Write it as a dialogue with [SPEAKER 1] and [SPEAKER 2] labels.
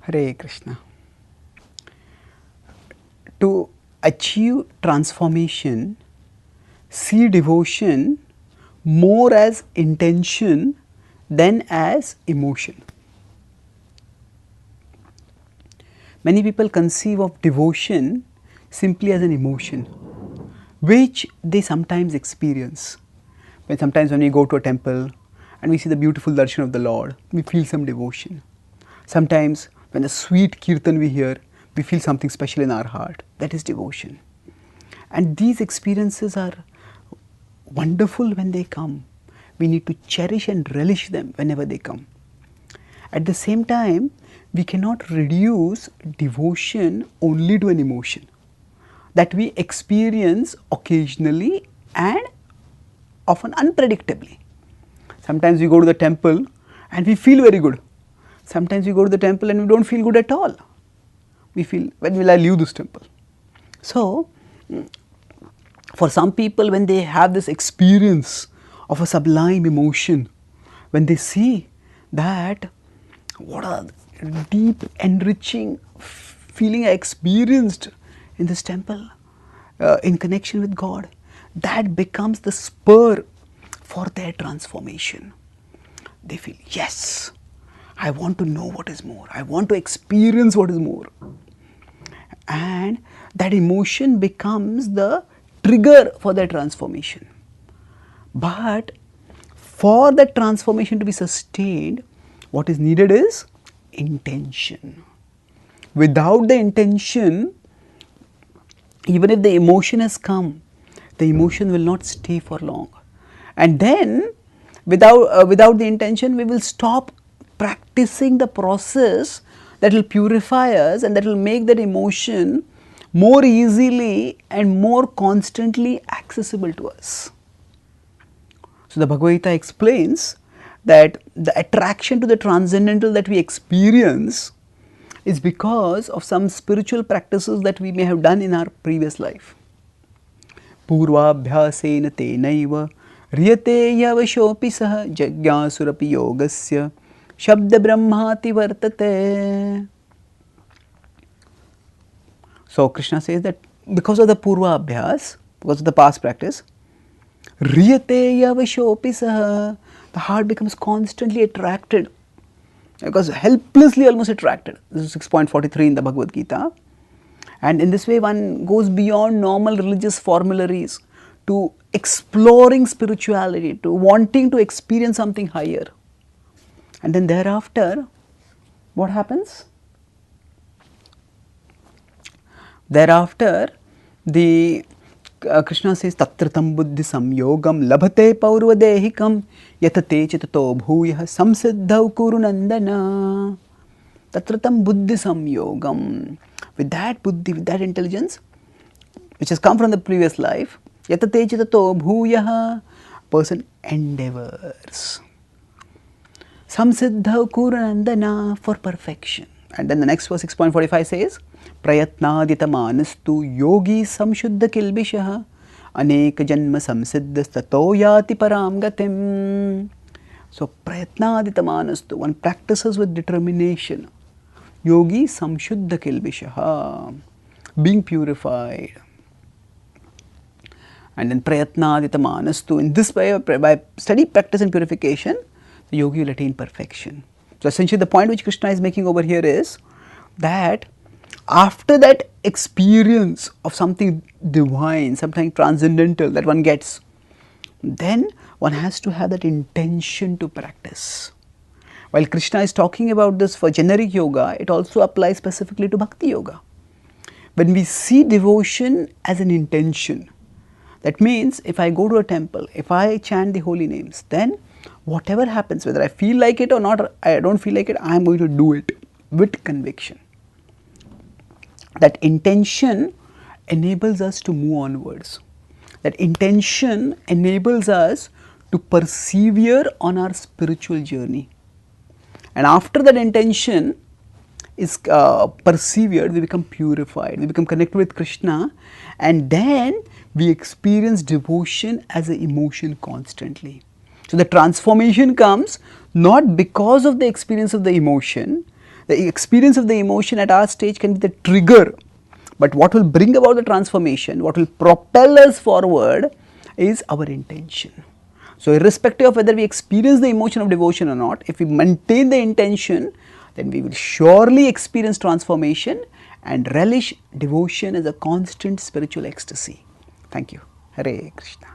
[SPEAKER 1] Hare Krishna. To achieve transformation, see devotion more as intention than as emotion. Many people conceive of devotion simply as an emotion, which they sometimes experience. Sometimes when we go to a temple and we see the beautiful darshan of the Lord, we feel some devotion. Sometimes when the sweet kirtan we hear, we feel something special in our heart. That is devotion. And these experiences are wonderful when they come. We need to cherish and relish them whenever they come. At the same time, we cannot reduce devotion only to an emotion that we experience occasionally and often unpredictably. Sometimes we go to the temple and we feel very good. Sometimes we go to the temple and we don't feel good at all. We feel, when will I leave this temple? So, for some people, when they have this experience of a sublime emotion, when they see that what a deep, enriching feeling I experienced in this temple, in connection with God, that becomes the spur for their transformation. They feel, yes, I want to know what is more. I want to experience what is more. And that emotion becomes the trigger for their transformation. But for that transformation to be sustained, what is needed is intention. Without the intention, even if the emotion has come, the emotion will not stay for long. And then, without the intention, we will stop practicing the process that will purify us and that will make that emotion more easily and more constantly accessible to us. So, the Bhagavad Gita explains that the attraction to the transcendental that we experience is because of some spiritual practices that we may have done in our previous life. Purvabhyasena tenaiva riyate yavashopi saha jagyasurapi yogasya shabda brahmati vartate. So, Krishna says that because of the purva abhyas, because of the past practice, riyate yavashopi saha, the heart becomes constantly attracted, because helplessly almost attracted. This is 6.43 in the Bhagavad Gita. And in this way, one goes beyond normal religious formularies to exploring spirituality, to wanting to experience something higher. And then thereafter, what happens? Thereafter, the Krishna says, Tatratam buddhi samyogam labhate paurvadehikam yatate chitato bhuyah samsiddhau kuru nandana. Tatratam buddhi samyogam. With that buddhi, with that intelligence, which has come from the previous life, yatate chitato bhuyah, person endeavors. Samsiddhau kuru nandana, for perfection. And then the next verse 6.45 says, Prayatnadita manastu yogi samshuddha kilbishah aneka janma samsiddhas tato yati param gatim. So, prayatnadita manastu, one practices with determination. Yogi samshuddha kilbishah, being purified. And then prayatnadita manastu, in this way, by steady practice and purification, the yogi will attain perfection. So, essentially the point which Krishna is making over here is that after that experience of something divine, something transcendental that one gets, then one has to have that intention to practice. While Krishna is talking about this for generic yoga, it also applies specifically to bhakti yoga. When we see devotion as an intention, that means if I go to a temple, if I chant the holy names, then whatever happens, whether I feel like it or not, I don't feel like it, I am going to do it with conviction. That intention enables us to move onwards. That intention enables us to persevere on our spiritual journey. And after that intention is persevered, we become purified, we become connected with Krishna, and then we experience devotion as an emotion constantly. So, the transformation comes not because of the experience of the emotion, The experience of the emotion at our stage can be the trigger, but what will bring about the transformation, what will propel us forward is our intention. So irrespective of whether we experience the emotion of devotion or not, if we maintain the intention, then we will surely experience transformation and relish devotion as a constant spiritual ecstasy. Thank you. Hare Krishna.